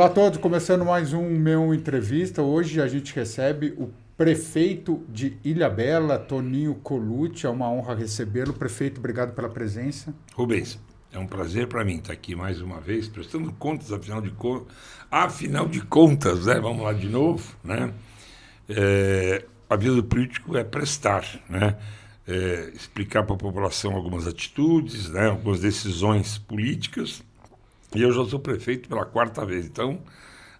Olá a todos, começando mais um Meu Entrevista. Hoje a gente recebe o prefeito de Ilhabela, Toninho Colucci. É uma honra recebê-lo. Prefeito, obrigado pela presença. Rubens, é um prazer para mim estar aqui mais uma vez, prestando contas, afinal de contas, né? Vamos lá de novo, né? A vida do político é prestar, né? Explicar para a população algumas atitudes, né? Algumas decisões políticas. E eu já sou prefeito pela quarta vez, então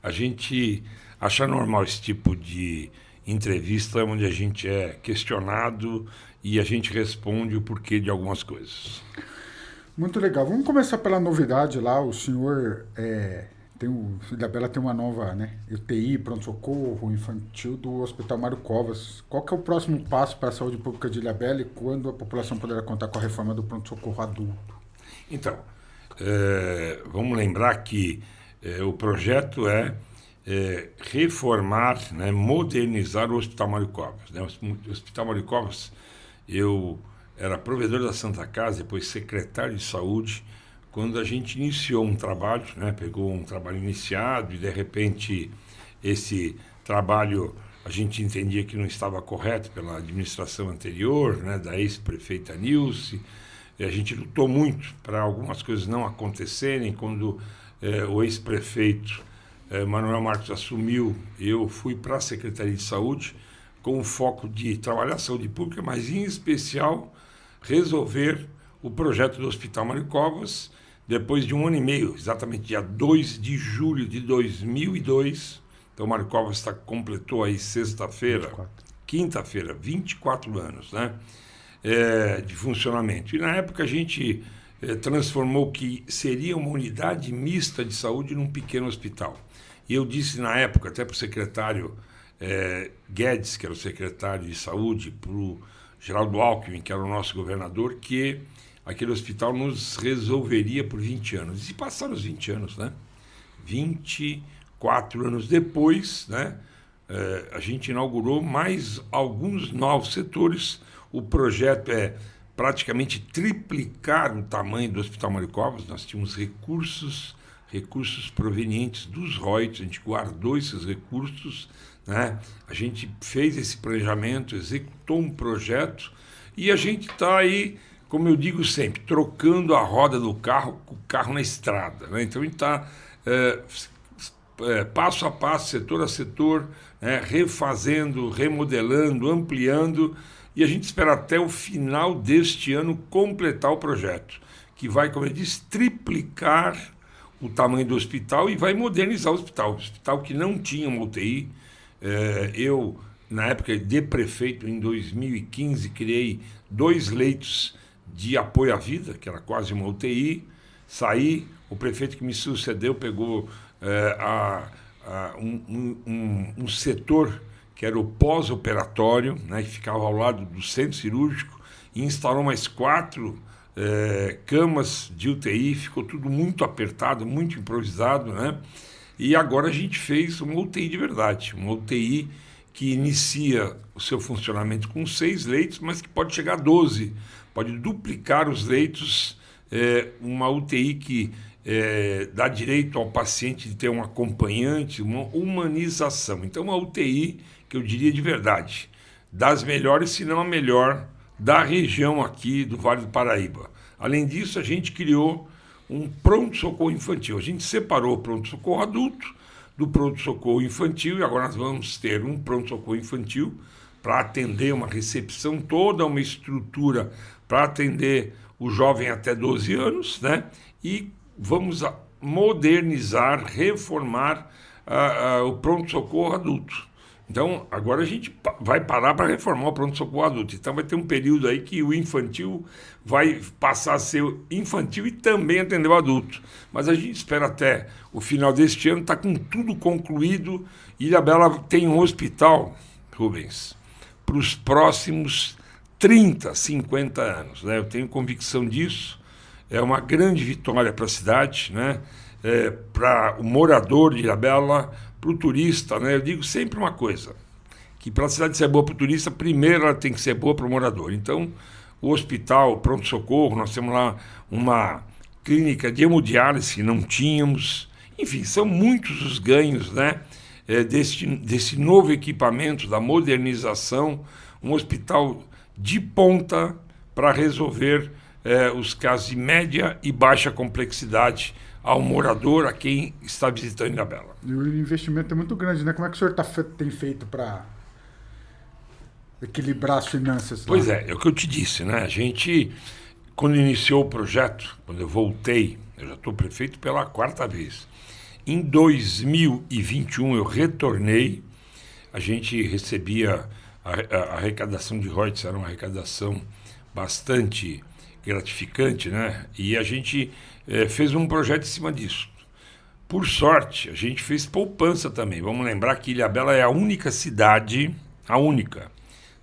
a gente acha normal esse tipo de entrevista onde a gente é questionado e a gente responde o porquê de algumas coisas. Muito legal. Vamos começar pela novidade lá. O senhor Ilhabela tem uma nova, né, UTI, pronto-socorro infantil do Hospital Mário Covas. Qual que é o próximo passo para a saúde pública de Ilhabela e quando a população poderá contar com a reforma do pronto-socorro adulto? Então, vamos lembrar que o projeto é reformar, né, modernizar o Hospital Mário Covas, né? O Hospital Mário Covas, eu era provedor da Santa Casa, depois secretário de Saúde, quando a gente iniciou um trabalho, né, pegou um trabalho iniciado e, de repente, esse trabalho a gente entendia que não estava correto pela administração anterior, né, da ex-prefeita Nilce. E a gente lutou muito para algumas coisas não acontecerem. Quando o ex-prefeito Manuel Marcos assumiu, eu fui para a Secretaria de Saúde com o foco de trabalhar a saúde pública, mas em especial resolver o projeto do Hospital Mário Covas. Depois de 1 ano e meio, exatamente dia 2 de julho de 2002, então o Mário Covas completou aí quinta-feira, 24 anos, né? De funcionamento. E na época a gente transformou o que seria uma unidade mista de saúde num pequeno hospital. E eu disse na época, até para o secretário Guedes, que era o secretário de saúde, para o Geraldo Alckmin, que era o nosso governador, que aquele hospital nos resolveria por 20 anos. E passaram os 20 anos, né? 24 anos depois, né? A gente inaugurou mais alguns novos setores. O projeto é praticamente triplicar o tamanho do Hospital Mário Covas. Nós tínhamos recursos provenientes dos royalties, a gente guardou esses recursos, né? A gente fez esse planejamento, executou um projeto e a gente está aí, como eu digo sempre, trocando a roda do carro com o carro na estrada, né? Então a gente está passo a passo, setor a setor, né? Refazendo, remodelando, ampliando. E a gente espera até o final deste ano completar o projeto, que vai, como eu disse, triplicar o tamanho do hospital e vai modernizar o hospital. O hospital que não tinha uma UTI. Eu, na época de prefeito, em 2015, criei 2 leitos de apoio à vida, que era quase uma UTI. Saí, o prefeito que me sucedeu pegou um setor que era o pós-operatório, né, que ficava ao lado do centro cirúrgico, e instalou mais 4 camas de UTI, ficou tudo muito apertado, muito improvisado, né? E agora a gente fez uma UTI de verdade, uma UTI que inicia o seu funcionamento com 6 leitos, mas que pode chegar a 12, pode duplicar os leitos, uma UTI que dá direito ao paciente de ter um acompanhante, uma humanização. Então, uma UTI que eu diria de verdade, das melhores, se não a melhor, da região aqui do Vale do Paraíba. Além disso, a gente criou um pronto-socorro infantil. A gente separou o pronto-socorro adulto do pronto-socorro infantil e agora nós vamos ter um pronto-socorro infantil para atender uma recepção, toda uma estrutura para atender o jovem até 12 anos, né? E vamos modernizar, reformar o pronto-socorro adulto. Então, agora a gente vai parar para reformar o pronto-socorro adulto. Então, vai ter um período aí que o infantil vai passar a ser infantil e também atender o adulto. Mas a gente espera até o final deste ano estar com tudo concluído. Ilhabela tem um hospital, Rubens, para os próximos 30, 50 anos, né? Eu tenho convicção disso. É uma grande vitória para a cidade, né? Para o morador de Ilhabela, para o turista, né? Eu digo sempre uma coisa, que para a cidade ser boa para o turista, primeiro ela tem que ser boa para o morador. Então, o hospital, pronto-socorro, nós temos lá uma clínica de hemodiálise que não tínhamos, Enfim, são muitos os ganhos, né, desse novo equipamento, da modernização, um hospital de ponta para resolver os casos de média e baixa complexidade ao morador, a quem está visitando Ilhabela. E o investimento é muito grande, né? Como é que o senhor tem feito para equilibrar as finanças lá? Pois é o que eu te disse, né? A gente, quando iniciou o projeto, quando eu voltei, eu já estou prefeito pela 4ª vez. Em 2021 eu retornei, a gente recebia a arrecadação de royalties, era uma arrecadação bastante gratificante, né? E a gente fez um projeto em cima disso. Por sorte, a gente fez poupança também. Vamos lembrar que Ilhabela é a única cidade, a única,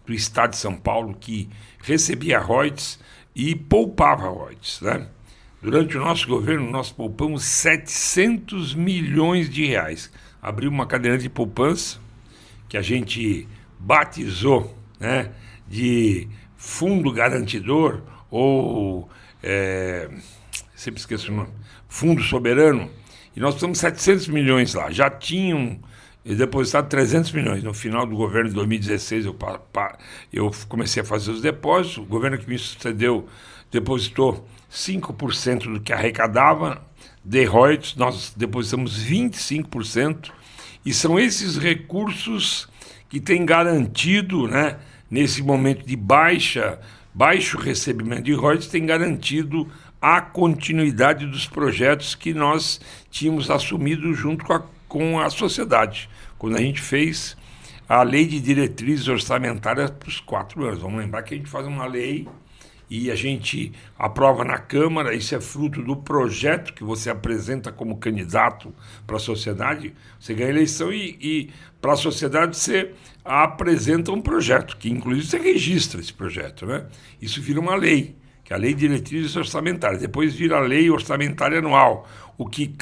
do estado de São Paulo que recebia royalties e poupava royalties, né? Durante o nosso governo, nós poupamos 700 milhões de reais. Abriu uma caderneta de poupança que a gente batizou, né, de Fundo Garantidor ou, sempre esqueço o nome, Fundo Soberano, e nós temos 700 milhões lá. Já tinham depositado 300 milhões. No final do governo de 2016, eu comecei a fazer os depósitos. O governo que me sucedeu depositou 5% do que arrecadava de royalties, nós depositamos 25%, e são esses recursos que têm garantido, né, nesse momento de baixo recebimento de royalties, tem garantido a continuidade dos projetos que nós tínhamos assumido junto com a sociedade, quando a gente fez a lei de diretrizes orçamentárias para os 4 anos. Vamos lembrar que a gente faz uma lei e a gente aprova na Câmara, isso é fruto do projeto que você apresenta como candidato para a sociedade, você ganha a eleição e para a sociedade você apresenta um projeto, que inclusive você registra esse projeto, né? Isso vira uma lei, que é a Lei de Diretrizes Orçamentárias, depois vira a Lei Orçamentária Anual, o que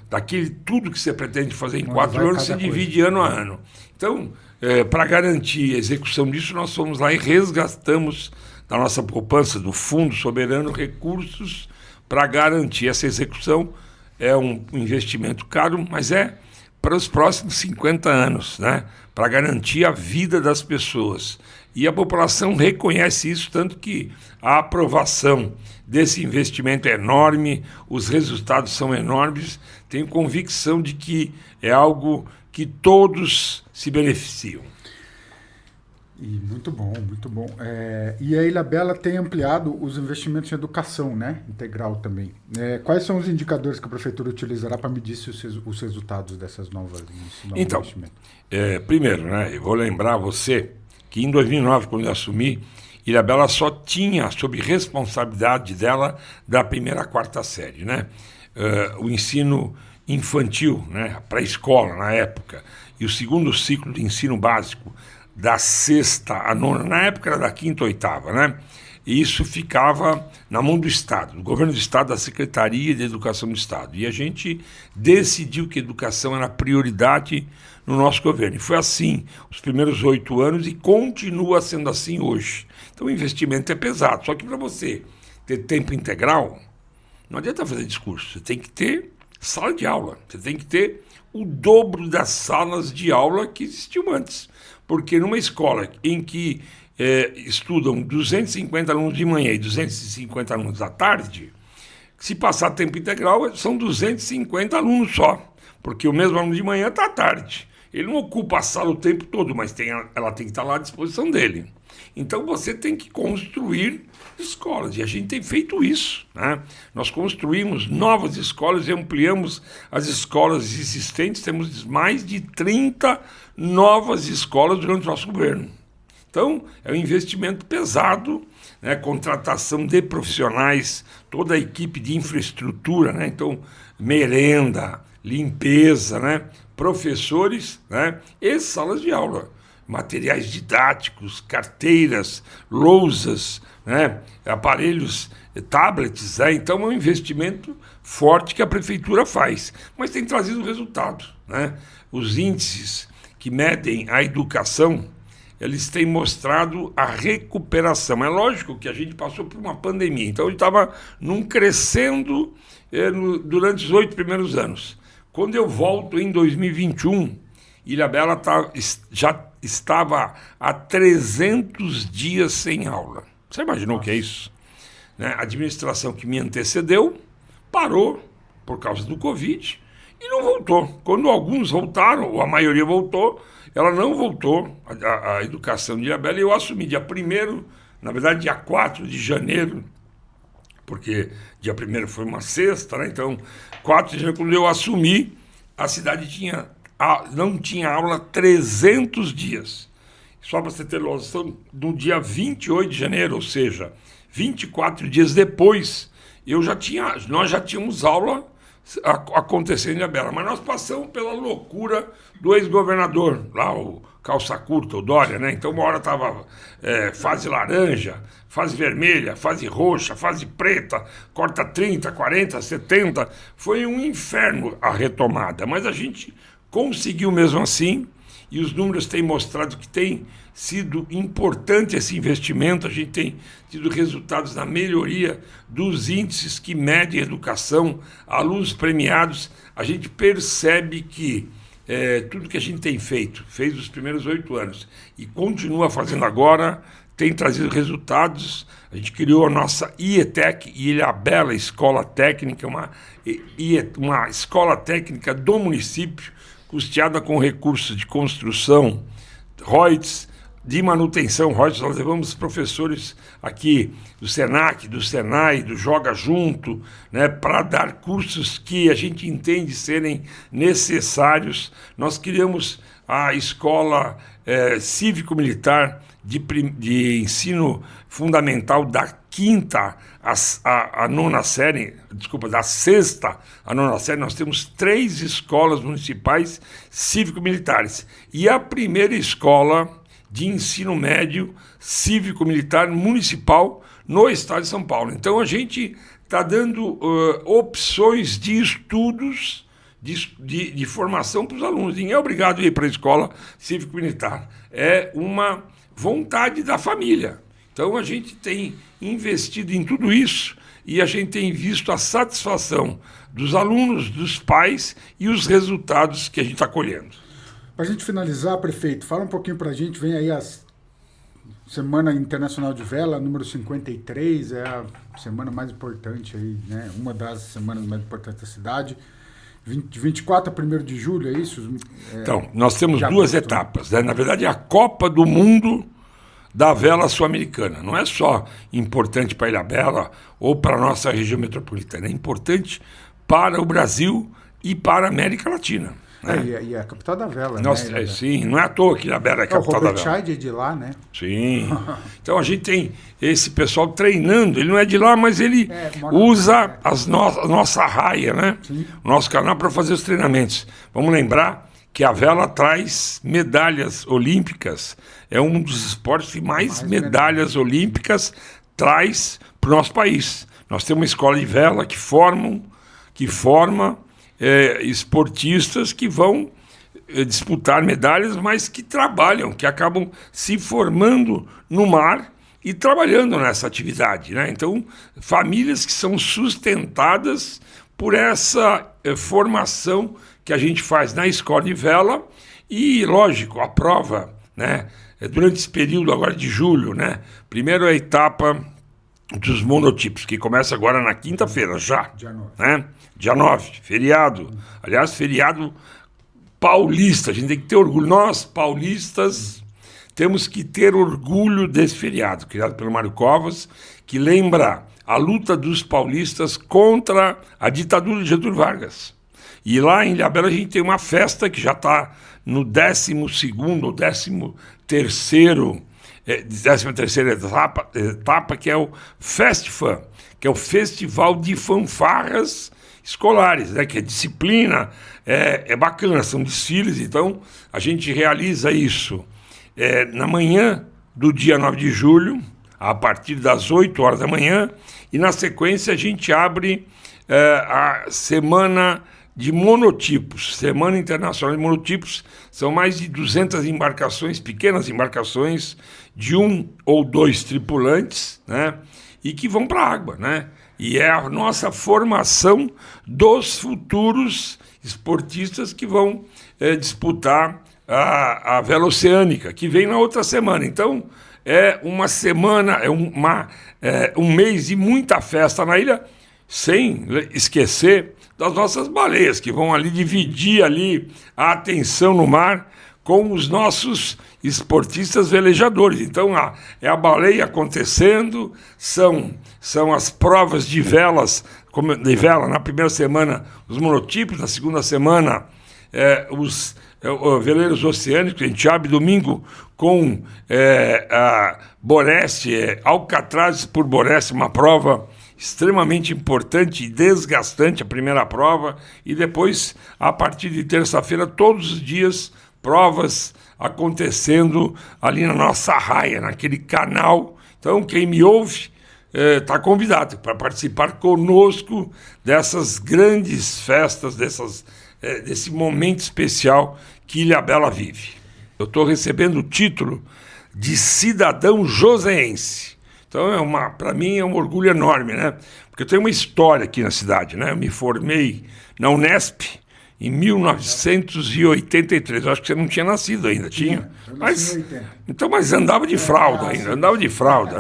daquele tudo que você pretende fazer em 4 anos, você divide ano a ano. Então, para garantir a execução disso, nós fomos lá e resgatamos da nossa poupança, do Fundo Soberano, recursos para garantir essa execução. É um investimento caro, mas é para os próximos 50 anos, né? Para garantir a vida das pessoas. E a população reconhece isso, tanto que a aprovação desse investimento é enorme, os resultados são enormes. Tenho convicção de que é algo que todos se beneficiam. E muito bom, muito bom. E a Ilhabela tem ampliado os investimentos em educação, né? Integral também. Quais são os indicadores que a Prefeitura utilizará para medir os resultados dessas novas então, investimentos? Primeiro, né, eu vou lembrar você que em 2009, quando eu assumi, Ilhabela só tinha sob responsabilidade dela da 1ª à 4ª série, né? O ensino infantil, né, pré-escola na época, e o 2º ciclo de ensino básico, da 6ª à 9ª, na época era da 5ª à 8ª, né? E isso ficava na mão do Estado, do governo do Estado, da Secretaria de Educação do Estado. E a gente decidiu que a educação era prioridade no nosso governo. E foi assim os primeiros 8 anos e continua sendo assim hoje. Então o investimento é pesado, só que para você ter tempo integral, não adianta fazer discurso, você tem que ter sala de aula, você tem que ter o dobro das salas de aula que existiam antes. Porque numa escola em que estudam 250 alunos de manhã e 250 alunos à tarde, se passar tempo integral, são 250 alunos só. Porque o mesmo aluno de manhã está à tarde. Ele não ocupa a sala o tempo todo, mas ela tem que estar lá à disposição dele. Então você tem que construir escolas, e a gente tem feito isso, né? Nós construímos novas escolas e ampliamos as escolas existentes, temos mais de 30 novas escolas durante o nosso governo. Então, é um investimento pesado, né? Contratação de profissionais, toda a equipe de infraestrutura, né? Então, merenda, limpeza, né? Professores, né? E salas de aula. Materiais didáticos, carteiras, lousas, né, aparelhos, tablets, né? Então é um investimento forte que a Prefeitura faz, mas tem trazido resultado, né? Os índices que medem a educação eles têm mostrado a recuperação. É lógico que a gente passou por uma pandemia, então ele estava num crescendo durante os 8 primeiros anos. Quando eu volto em 2021, Ilhabela já estava há 300 dias sem aula. Você imaginou o que é isso? Né? A administração que me antecedeu parou por causa do Covid e não voltou. Quando alguns voltaram, ou a maioria voltou, ela não voltou, a educação de Ilhabela, e eu assumi dia 1º, na verdade dia 4 de janeiro, porque dia 1º foi uma sexta, né? Então 4 de janeiro, quando eu assumi, a cidade não tinha aula 300 dias. Só para você ter noção, no dia 28 de janeiro, ou seja, 24 dias depois, nós já tínhamos aula acontecendo em Ilhabela, mas nós passamos pela loucura do ex-governador, lá o calça curta, o Dória, né? Então uma hora estava fase laranja, fase vermelha, fase roxa, fase preta, corta 30, 40, 70, foi um inferno a retomada, mas a gente conseguiu mesmo assim, e os números têm mostrado que tem sido importante esse investimento, a gente tem tido resultados na melhoria dos índices que medem a educação, alunos premiados, a gente percebe que tudo que a gente tem fez os primeiros 8 anos e continua fazendo agora, tem trazido resultados. A gente criou a nossa IETEC, Ilhabela Escola Técnica, uma escola técnica do município, custeada com recursos de construção, royalties, de manutenção, royalties. Nós levamos professores aqui do SENAC, do SENAI, do Joga Junto, né, para dar cursos que a gente entende serem necessários. Nós criamos a escola cívico-militar de ensino fundamental da 5ª à 9ª série, da 6ª à 9ª série, nós temos 3 escolas municipais cívico-militares. E a primeira escola de ensino médio cívico-militar municipal no estado de São Paulo. Então a gente está dando opções de estudos, de formação para os alunos. Ninguém é obrigado a ir para a escola cívico-militar. É uma vontade da família. Então a gente tem investido em tudo isso e a gente tem visto a satisfação dos alunos, dos pais e os resultados que a gente está colhendo. Para a gente finalizar, prefeito, fala um pouquinho para a gente, vem aí a Semana Internacional de Vela, número 53, é a semana mais importante aí, né? Uma das semanas mais importantes da cidade. De 24 a 1º de julho, é isso? Então, nós temos 2 etapas, né? Na verdade, é a Copa do Mundo da Vela Sul-Americana. Não é só importante para Ilhabela ou para a nossa região metropolitana, é importante para o Brasil e para a América Latina. Né? E a capital da vela, Nossa, né? Sim, não é à toa que Ilhabela é a capital da Vela. O Robert Scheid é de lá, né? Sim. Então a gente tem esse pessoal treinando, ele não é de lá, mas ele usa a nossa raia, né? Sim. O nosso canal para fazer os treinamentos. Vamos lembrar que a vela traz medalhas olímpicas, é um dos esportes que mais medalhas olímpicas traz para o nosso país. Nós temos uma escola de vela que forma esportistas que vão disputar medalhas, mas que trabalham, que acabam se formando no mar e trabalhando nessa atividade, né? Então, famílias que são sustentadas por essa formação que a gente faz na escola de vela e, lógico, a prova, né? Durante esse período agora de julho, né? Primeiro a etapa dos monotipos, que começa agora na quinta-feira já, né? Dia 9, feriado. Aliás, feriado paulista, a gente tem que ter orgulho. Nós, paulistas, temos que ter orgulho desse feriado, criado pelo Mário Covas, que lembra a luta dos paulistas contra a ditadura de Getúlio Vargas. E lá em Ilhabela a gente tem uma festa que já está no 12º ou 13ª etapa, que é o FestFan, que é o Festival de Fanfarras Escolares, né, que é disciplina, é bacana, são desfiles, então a gente realiza isso na manhã do dia 9 de julho, a partir das 8 horas da manhã, e na sequência a gente abre a semana de monotipos. Semana Internacional de Monotipos, são mais de 200 embarcações, pequenas embarcações, de 1 ou 2 tripulantes, né? E que vão para a água, né? E é a nossa formação dos futuros esportistas que vão disputar a Vela Oceânica, que vem na outra semana. Então, é uma semana, um mês de muita festa na ilha, sem esquecer das nossas baleias, que vão ali dividir ali a atenção no mar com os nossos esportistas velejadores. Então, é a baleia acontecendo, são as provas de vela, na primeira semana os monotipos, na segunda semana os veleiros oceânicos. A gente abre domingo com a Boreste, Alcatraz por Boreste, uma prova extremamente importante e desgastante, a primeira prova, e depois, a partir de terça-feira, todos os dias, provas acontecendo ali na nossa raia, naquele canal. Então, quem me ouve está convidado para participar conosco dessas grandes festas, desse momento especial que Ilhabela vive. Eu estou recebendo o título de cidadão joseense. Então, para mim, é um orgulho enorme, né? Porque eu tenho uma história aqui na cidade, né? Eu me formei na Unesp em 1983. Eu acho que você não tinha nascido ainda, tinha? Mas andava de fralda ainda,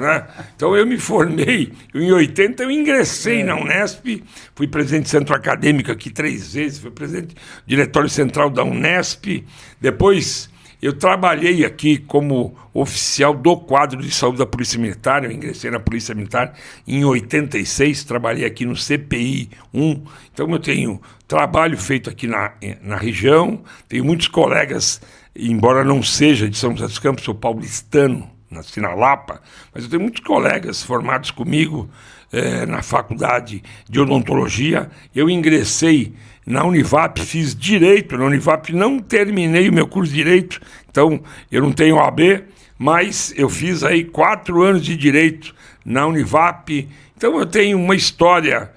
né? Então, eu me formei, em 80 eu ingressei na Unesp, fui presidente do centro acadêmico aqui 3 vezes, fui presidente do diretório central da Unesp, depois eu trabalhei aqui como oficial do quadro de saúde da Polícia Militar. Eu ingressei na Polícia Militar em 86, trabalhei aqui no CPI 1. Então eu tenho trabalho feito aqui na região, tenho muitos colegas, embora não seja de São José dos Campos, sou paulistano, nasci na Lapa, mas eu tenho muitos colegas formados comigo na faculdade de odontologia. Eu ingressei na Univap, fiz Direito na Univap, não terminei o meu curso de Direito, então eu não tenho OAB, mas eu fiz aí 4 anos de Direito na Univap. Então eu tenho uma história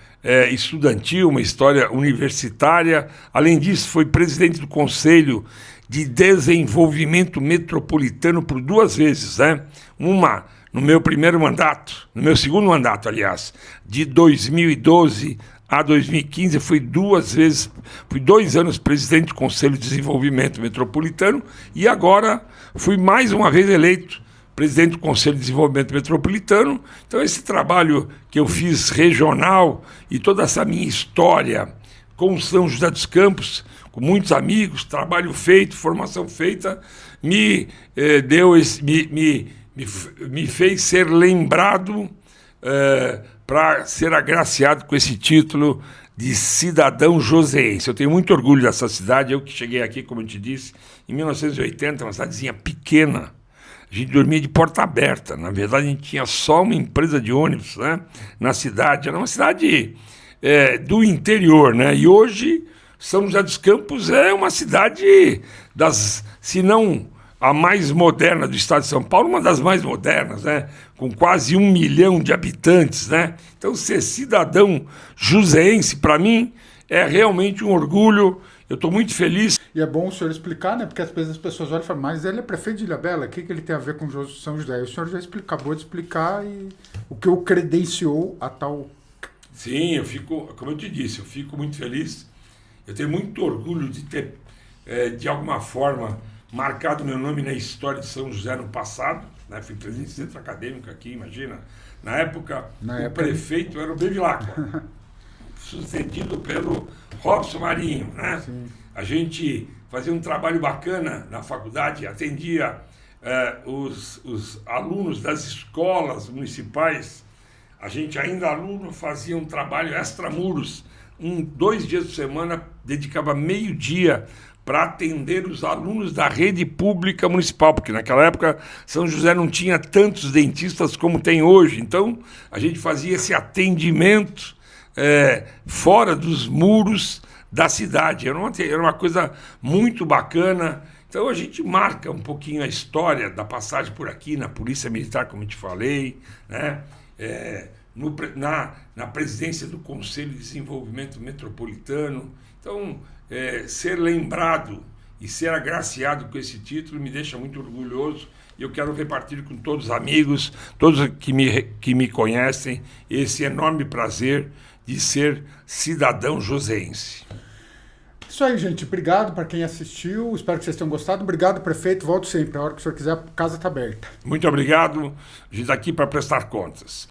estudantil, uma história universitária. Além disso, fui presidente do Conselho de Desenvolvimento Metropolitano por 2 vezes, né? Uma no meu segundo mandato, aliás, de 2012 a 2015, fui 2 anos presidente do Conselho de Desenvolvimento Metropolitano e agora fui mais uma vez eleito presidente do Conselho de Desenvolvimento Metropolitano. Então, esse trabalho que eu fiz regional e toda essa minha história com São José dos Campos, com muitos amigos, trabalho feito, formação feita, me fez ser lembrado para ser agraciado com esse título de cidadão joseense. Eu tenho muito orgulho dessa cidade. Eu que cheguei aqui, como eu te disse, em 1980, uma cidadezinha pequena. A gente dormia de porta aberta. Na verdade, a gente tinha só uma empresa de ônibus, né, na cidade. Era uma cidade do interior, né? E hoje, São José dos Campos é uma cidade se não a mais moderna do estado de São Paulo, uma das mais modernas, né? Com quase 1 milhão de habitantes, né? Então, ser cidadão joseense, para mim, é realmente um orgulho. Eu estou muito feliz. E é bom o senhor explicar, né? Porque às vezes as pessoas olham e falam, mas ele é prefeito de Ilhabela, o que ele tem a ver com São José? E o senhor já acabou de explicar o que o credenciou a tal... Sim, como eu te disse, eu fico muito feliz. Eu tenho muito orgulho de ter, de alguma forma, marcado meu nome na história de São José no passado, né? Fui presidente do centro acadêmico aqui, imagina. Na época, prefeito era o Bevilacqua, sucedido pelo Robson Marinho, né? Sim. A gente fazia um trabalho bacana na faculdade, atendia os alunos das escolas municipais. A gente, ainda aluno, fazia um trabalho extramuros. 2 dias por semana, dedicava meio-dia para atender os alunos da rede pública municipal, porque naquela época São José não tinha tantos dentistas como tem hoje. Então, a gente fazia esse atendimento fora dos muros da cidade. Era uma coisa muito bacana. Então, a gente marca um pouquinho a história da passagem por aqui na Polícia Militar, como eu te falei, né? na presidência do Conselho de Desenvolvimento Metropolitano. Então, ser lembrado e ser agraciado com esse título me deixa muito orgulhoso, e eu quero repartir com todos os amigos, todos que me conhecem, esse enorme prazer de ser cidadão joseense. Isso aí, gente. Obrigado para quem assistiu. Espero que vocês tenham gostado. Obrigado, prefeito. Volto sempre. A hora que o senhor quiser, a casa está aberta. Muito obrigado. A gente está aqui para prestar contas.